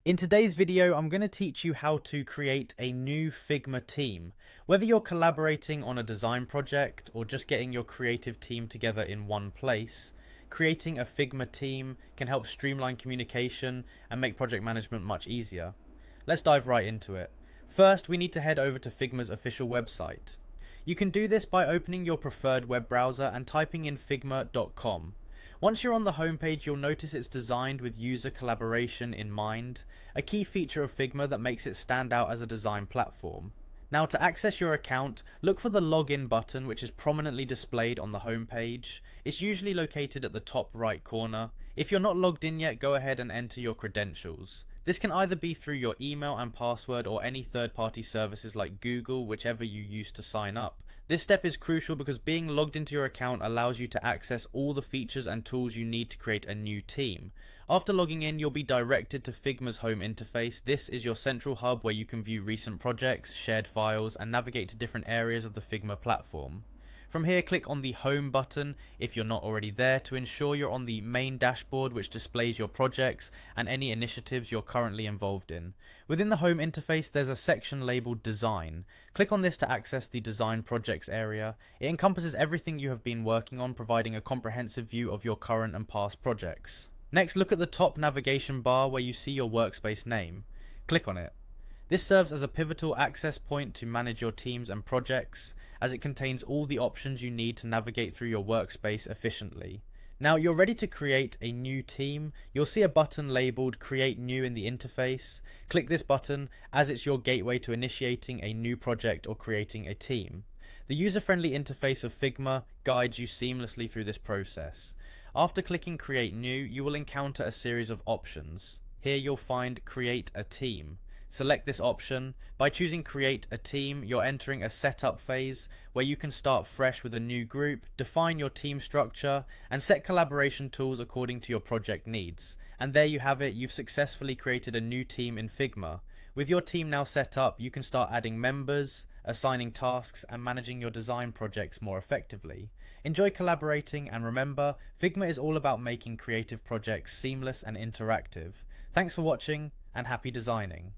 In today's video, I'm going to teach you how to create a new Figma team. Whether you're collaborating on a design project or just getting your creative team together in one place, creating a Figma team can help streamline communication and make project management much easier. Let's dive right into it. First, we need to head over to Figma's official website. You can do this by opening your preferred web browser and typing in figma.com. Once you're on the homepage, you'll notice it's designed with user collaboration in mind, a key feature of Figma that makes it stand out as a design platform. Now, to access your account, look for the login button, which is prominently displayed on the homepage. It's usually located at the top right corner. If you're not logged in yet, go ahead and enter your credentials. This can either be through your email and password or any third-party services like Google, whichever you use to sign up. This step is crucial because being logged into your account allows you to access all the features and tools you need to create a new team. After logging in, you'll be directed to Figma's home interface. This is your central hub where you can view recent projects, shared files, and navigate to different areas of the Figma platform. From here, click on the Home button if you're not already there to ensure you're on the main dashboard, which displays your projects and any initiatives you're currently involved in. Within the Home interface, there's a section labeled Design. Click on this to access the Design Projects area. It encompasses everything you have been working on, providing a comprehensive view of your current and past projects. Next, look at the top navigation bar where you see your workspace name. Click on it. This serves as a pivotal access point to manage your teams and projects, as it contains all the options you need to navigate through your workspace efficiently. Now you're ready to create a new team. You'll see a button labeled Create New in the interface. Click this button as it's your gateway to initiating a new project or creating a team. The user-friendly interface of Figma guides you seamlessly through this process. After clicking Create New, you will encounter a series of options. Here you'll find Create a Team. Select this option. By choosing Create a Team, you're entering a setup phase where you can start fresh with a new group, define your team structure, and set collaboration tools according to your project needs. And there you have it, you've successfully created a new team in Figma. With your team now set up, you can start adding members, assigning tasks, and managing your design projects more effectively. Enjoy collaborating, and remember, Figma is all about making creative projects seamless and interactive. Thanks for watching, and happy designing.